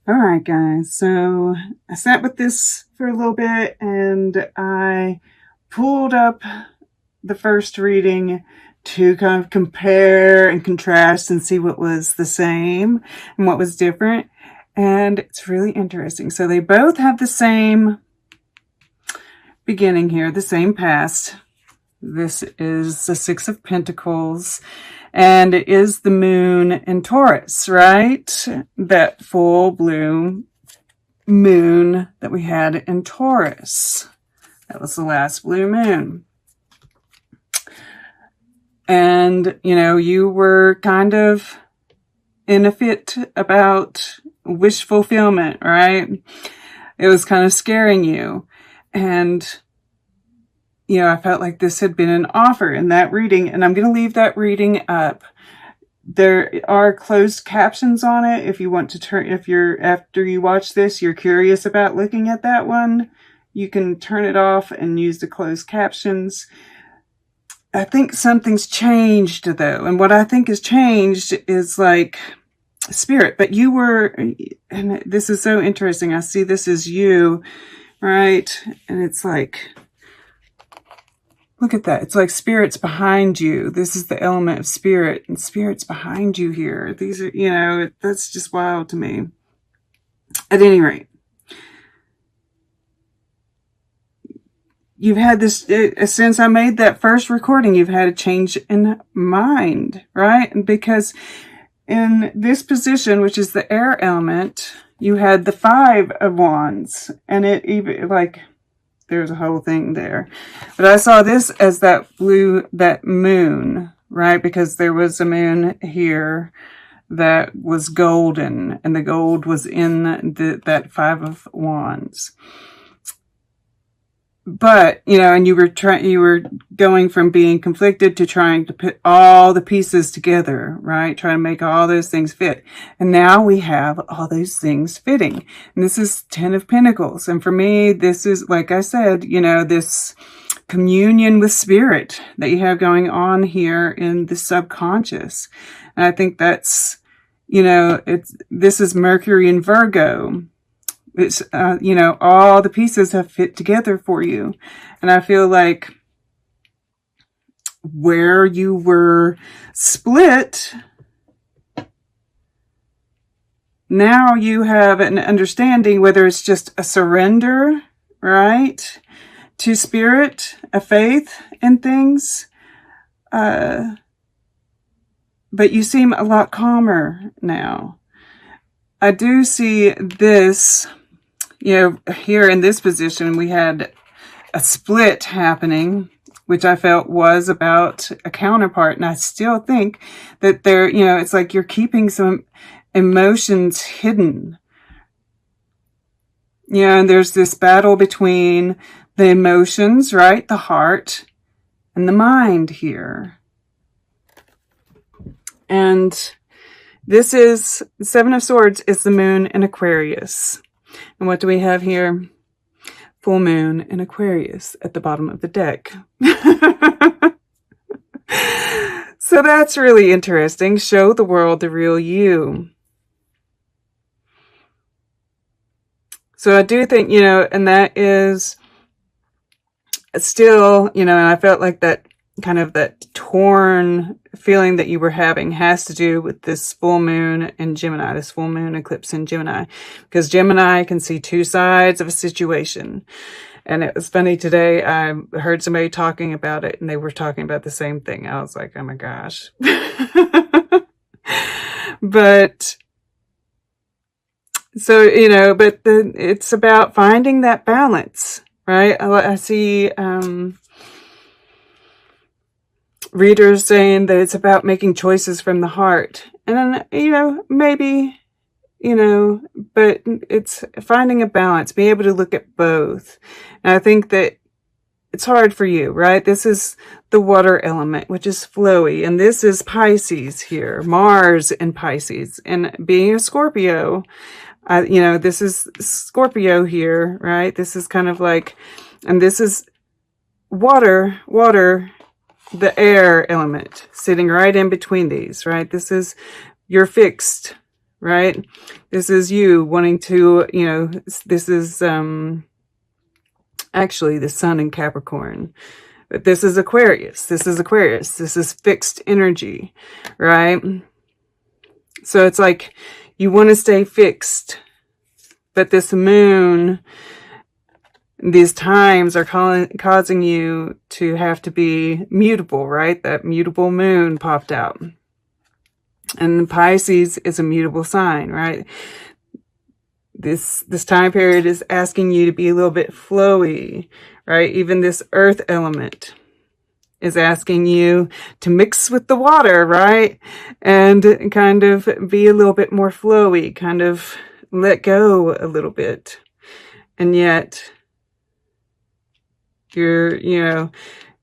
All right, guys. So I sat with this for a little bit and I pulled up the first reading to kind of compare and contrast and see what was the same and what was different. And it's really interesting. So they both have the same beginning here, the same past. This is the Six of Pentacles. And it is the moon in Taurus, right? That full blue moon that we had in Taurus. That was the last blue moon. And, you know, you were kind of in a fit about wish fulfillment, right? It was kind of scaring you. And, you know, I felt like this had been an offer in that reading, and I'm going to leave that reading up. There are closed captions on it. If you want to turn, if you're, after you watch this, you're curious about looking at that one, you can turn it off and use the closed captions. I think something's changed though. And what I think has changed is like spirit, but you were, and this is so interesting. I see this as you, right? And it's like, look at that. It's like spirit's behind you. This is the element of spirit, and spirit's behind you here. These are, you know, that's just wild to me. At any rate, you've had this, since I made that first recording, you've had a change in mind, right? And because in this position, which is the air element, you had the Five of Wands, and it even like, there's a whole thing there. But I saw this as that moon, right? Because there was a moon here that was golden, and the gold was in that Five of Wands. But, you know, and you were going from being conflicted to trying to put all the pieces together, right? Trying to make all those things fit. And now we have all those things fitting. And this is Ten of Pentacles. And for me, this is, like I said, you know, this communion with spirit that you have going on here in the subconscious. And I think that's, you know, this is Mercury in Virgo. It's, you know, all the pieces have fit together for you. And I feel like where you were split, now you have an understanding, whether it's just a surrender, right, to spirit, a faith in things. But you seem a lot calmer now. I do see this. You know, here in this position, we had a split happening, which I felt was about a counterpart. And I still think that there, you know, it's like you're keeping some emotions hidden. You know, and there's this battle between the emotions, right? The heart and the mind here. And this is, Seven of Swords is the moon in Aquarius. And what do we have here? Full moon in Aquarius at the bottom of the deck. So that's really interesting. Show the world the real you. So I do think, you know, and that is still, you know, and I felt like that kind of that torn feeling that you were having has to do with this full moon in Gemini, this full moon eclipse in Gemini, because Gemini can see two sides of a situation. And it was funny today, I heard somebody talking about it and they were talking about the same thing. I was like, oh my gosh. But so, you know, but it's about finding that balance, right? I see, readers saying that it's about making choices from the heart. And then, you know, maybe, you know, but it's finding a balance, being able to look at both. And I think that it's hard for you, right? This is the water element, which is flowy. And this is Pisces here, Mars in Pisces. And being a Scorpio, you know, this is Scorpio here, right? This is kind of like, and this is water, the air element sitting right in between these, right? This is, you're fixed, right? This is you wanting to, you know, this is actually the sun in Capricorn. But this is Aquarius. This is Aquarius. This is fixed energy, right? So it's like you want to stay fixed. But this moon, these times are causing you to have to be mutable, right? That mutable moon popped out. And Pisces is a mutable sign, right? This time period is asking you to be a little bit flowy, right? Even this earth element is asking you to mix with the water, right? And kind of be a little bit more flowy, kind of let go a little bit. And yet you're, you know,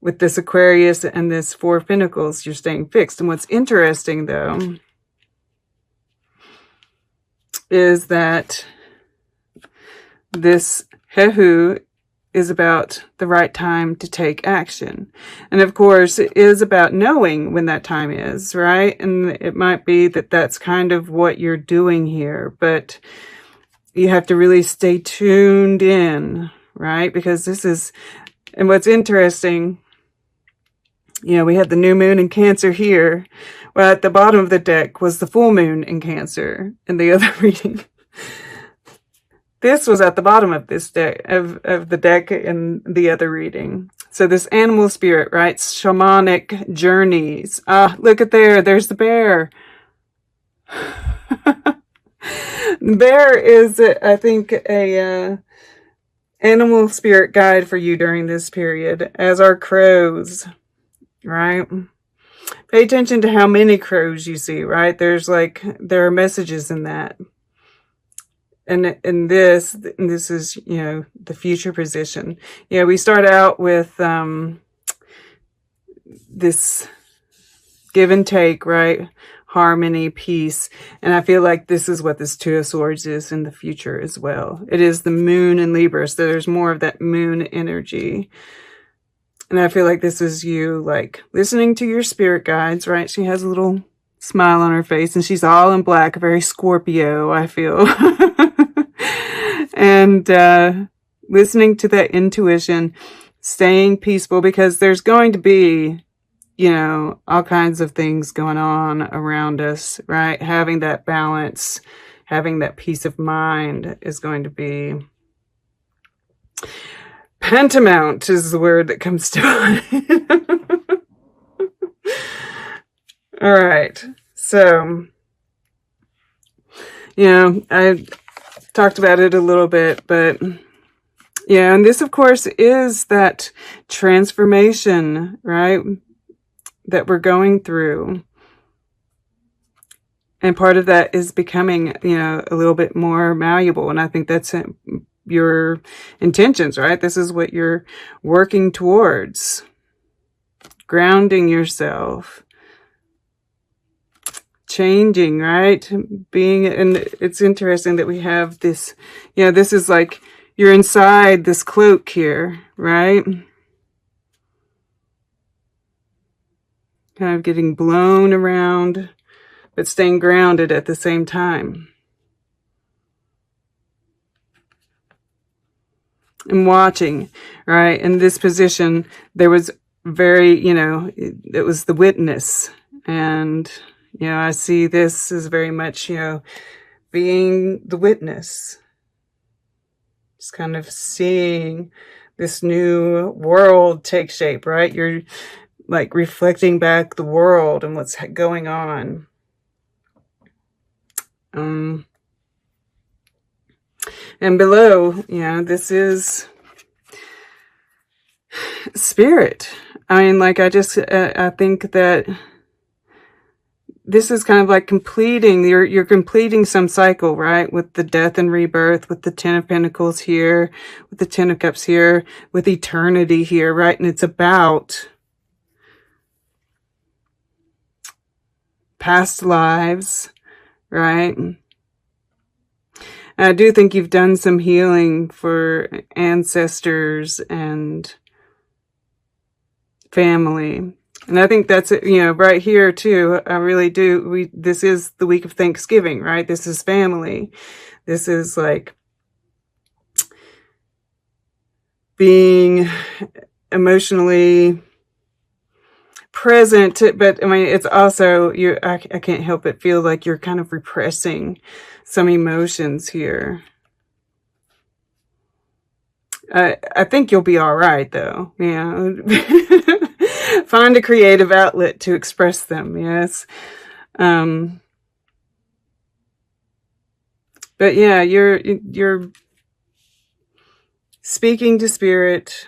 with this Aquarius and this Four of Pentacles, you're staying fixed. And what's interesting though is that this Hehu is about the right time to take action. And of course, it is about knowing when that time is, right? And it might be that that's kind of what you're doing here, but you have to really stay tuned in, right? Because this is, and what's interesting, you know, we had the new moon in Cancer here. Well, at the bottom of the deck was the full moon in Cancer in the other reading. This was at the bottom of this deck, of the deck in the other reading. So this animal spirit, right? Shamanic journeys. Ah, look at there. There's the bear. The bear is, I think, a animal spirit guide for you during this period, as are crows, right? Pay attention to how many crows you see, right? There are messages in that. And this is, you know, the future position. Yeah, we start out with this give and take, right? Harmony, peace. And I feel like this is what this Two of Swords is in the future as well. It is the moon in Libra, so there's more of that moon energy. And I feel like this is you, like, listening to your spirit guides, right? She has a little smile on her face, and she's all in black, very Scorpio, I feel. And listening to that intuition, staying peaceful, because there's going to be, you know, all kinds of things going on around us, right? Having that balance, having that peace of mind is going to be paramount, is the word that comes to mind. All right. So, you know, I talked about it a little bit, but yeah, and this, of course, is that transformation, right, that we're going through. And part of that is becoming, you know, a little bit more malleable. And I think that's your intentions, right? This is what you're working towards. Grounding yourself. Changing, right? Being, and it's interesting that we have this, you know, this is like you're inside this cloak here, right? Kind of getting blown around, but staying grounded at the same time. And watching, right? In this position, there was very, you know, it was the witness. And, you know, I see this as very much, you know, being the witness. Just kind of seeing this new world take shape, right? You're like reflecting back the world and what's going on. And below, you know, this is spirit. I mean, like, I think that this is kind of like completing, you're completing some cycle, right? With the death and rebirth, with the Ten of Pentacles here, with the Ten of Cups here, with eternity here, right? And it's about past lives, right? And I do think you've done some healing for ancestors and family. And I think that's it, right here too. I really do. This is the week of Thanksgiving, right? This is family. This is like being emotionally present, but I mean, it's also, I can't help but feel like you're kind of repressing some emotions here. I think you'll be all right, though. Yeah. Find a creative outlet to express them. Yes. But yeah, you're speaking to spirit.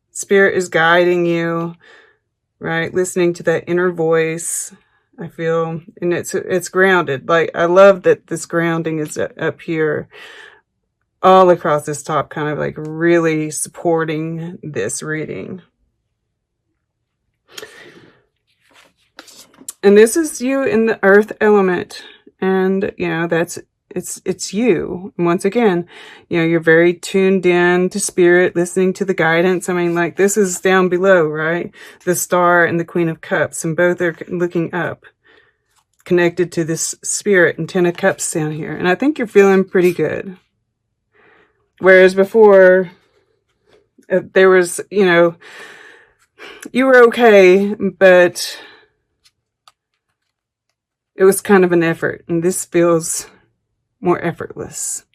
Spirit is guiding you, right? Listening to that inner voice. I feel, and it's grounded. Like, I love that this grounding is up here, all across this top, kind of like really supporting this reading. And this is you in the earth element. And, it's you. And once again, you're very tuned in to spirit, listening to the guidance. I mean, like, this is down below, right? The Star and the Queen of Cups, and both are looking up, connected to this spirit, and 10 of Cups down here. And I think you're feeling pretty good. Whereas before, there was, you were okay, but it was kind of an effort. And this feels more effortless.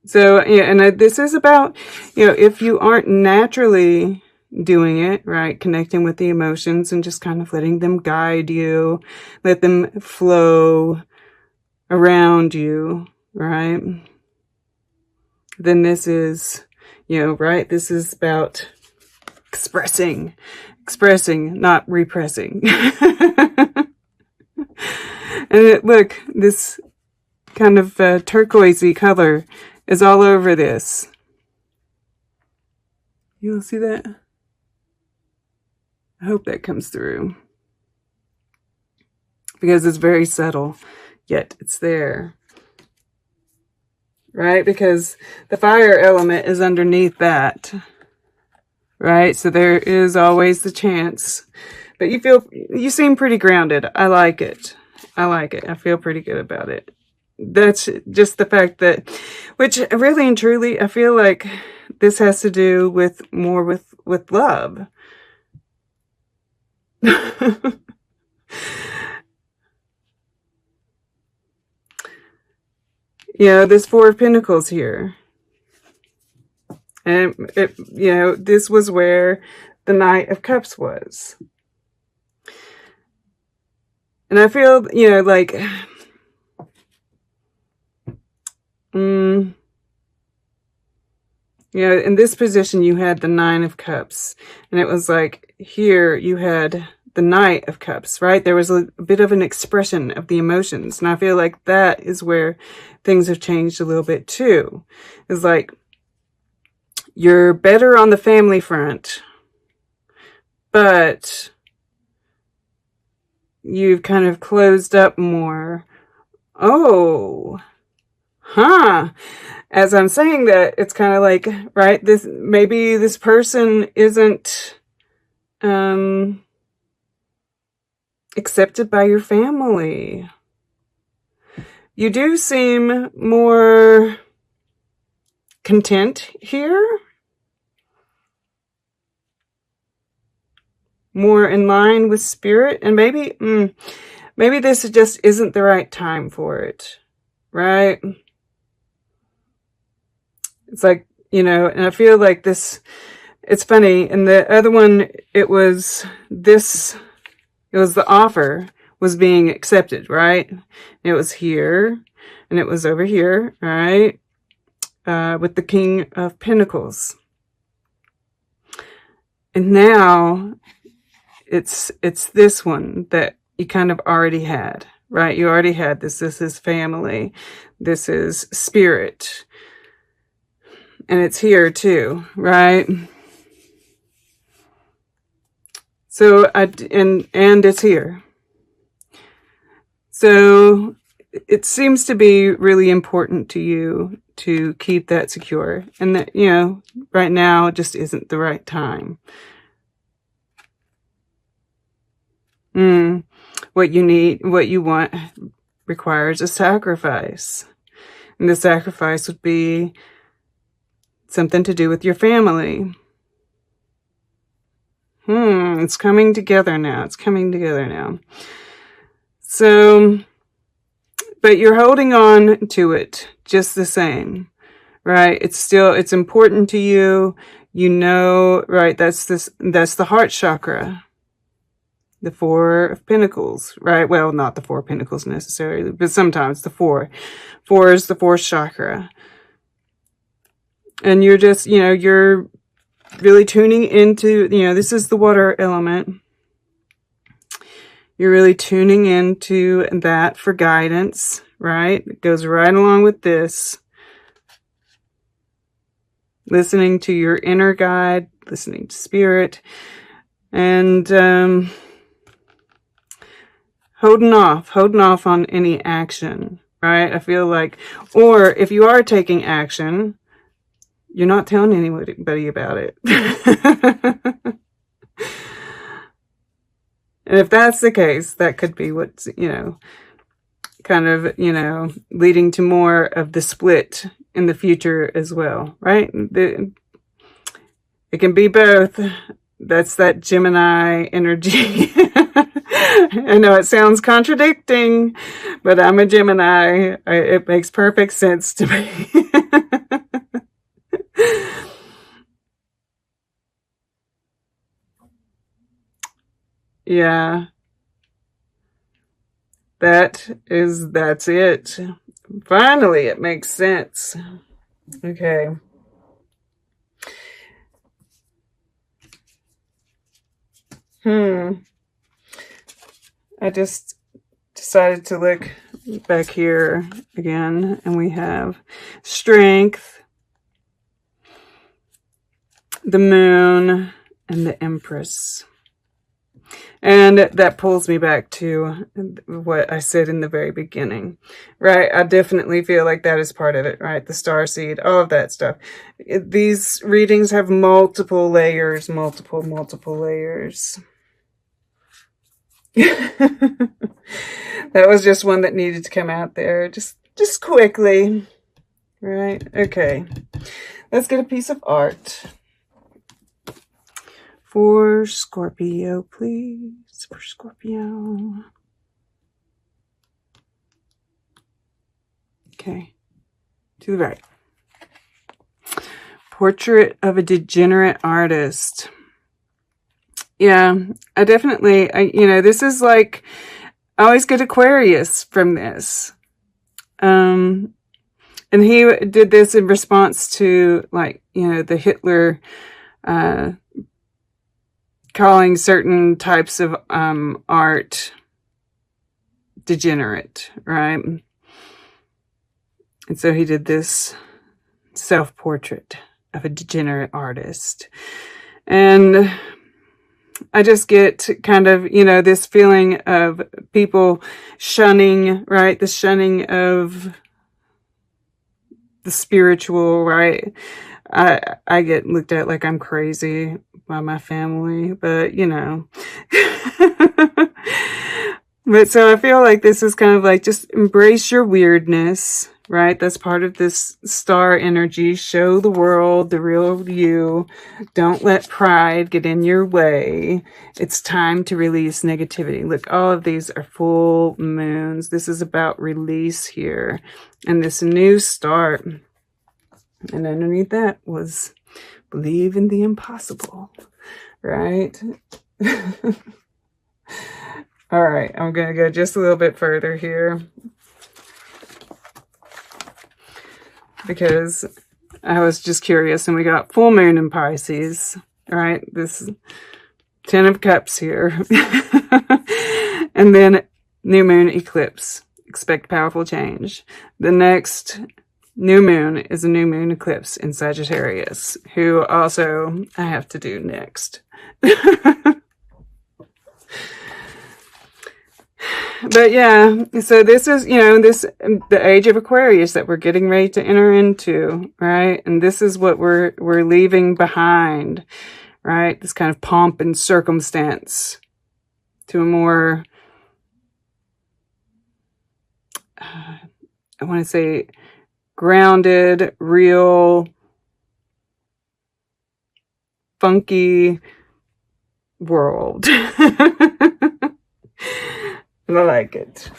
So, yeah, and this is about, if you aren't naturally doing it, right, connecting with the emotions and just kind of letting them guide you, let them flow around you, right, then this is, right, this is about expressing, not repressing. And look, this kind of turquoisey color is all over this. You'll see that? I hope that comes through. Because it's very subtle, yet it's there. Right? Because the fire element is underneath that. Right? So there is always the chance. But you seem pretty grounded. I like it. I feel pretty good about it. That's just the fact that, which really and truly, I feel like this has to do with more with love. This Four of Pentacles here. And, this was where the Knight of Cups was. And I feel, like, in this position, you had the Nine of Cups. And it was like, here you had the Knight of Cups, right? There was a bit of an expression of the emotions. And I feel like that is where things have changed a little bit too. It's like, you're better on the family front, but you've kind of closed up more. Oh, huh. As I'm saying that, it's kind of like, right, maybe this person isn't accepted by your family. You do seem more content here. More in line with spirit. And maybe this just isn't the right time for it. Right? It's like, and I feel like this, it's funny. And the other one, it was the offer was being accepted, right? It was here and it was over here, right? With the King of Pentacles. And now it's this one that you kind of already had, right? You already had this. This is family. This is spirit. And it's here too, right? So, and it's here. So, it seems to be really important to you to keep that secure. And that, you know, right now it just isn't the right time. What you need, what you want requires a sacrifice. And the sacrifice would be something to do with your family. It's coming together now. It's coming together now. So, but you're holding on to it just the same, right? It's important to you. You know, right? That's the heart chakra. The Four of Pentacles, right? Well, not the Four of Pentacles necessarily, but sometimes the four. Four is the fourth chakra. And you're just, you know, you're really tuning into, you know, this is the water element. You're really tuning into that for guidance, right? It goes right along with this. Listening to your inner guide, listening to spirit, and holding off on any action, right? I feel like, or if you are taking action, you're not telling anybody about it. And if that's the case, that could be what's, you know, kind of, you know, leading to more of the split in the future as well, right? It can be both. That's that Gemini energy. I know it sounds contradicting, but I'm a Gemini. It makes perfect sense to me. Yeah. That's it. Finally, it makes sense. Okay. I just decided to look back here again, and we have Strength, the Moon, and the Empress. And that pulls me back to what I said in the very beginning, right? I definitely feel like that is part of it, right? The starseed, all of that stuff. These readings have multiple layers, multiple layers. That was just one that needed to come out there, just quickly, right? Okay, let's get a piece of art. For Scorpio, please. For Scorpio. Okay. To the right. Portrait of a degenerate artist. Yeah, I definitely, you know, this is like, I always get Aquarius from this. And he did this in response to, like, you know, the Hitler, calling certain types of art degenerate, right? And so he did this self-portrait of a degenerate artist. And I just get kind of, you know, this feeling of people shunning, right? The shunning of the spiritual, right? I get looked at like I'm crazy by my family, but you know. But so I feel like this is kind of like, just embrace your weirdness, right? That's part of this star energy. Show the world the real you. Don't let pride get in your way. It's time to release negativity. Look, all of these are full moons. This is about release here and this new start. And underneath that was believe in the impossible, right? All right, I'm going to go just a little bit further here because I was just curious, and we got full moon in Pisces, right? This 10 of Cups here. And then new moon eclipse. Expect powerful change. The next new moon is a new moon eclipse in Sagittarius, who also I have to do next. But yeah, so this is, you know, the age of Aquarius that we're getting ready to enter into, right? And this is what we're leaving behind, right? This kind of pomp and circumstance to a more, I want to say, grounded, real, funky world. I like it.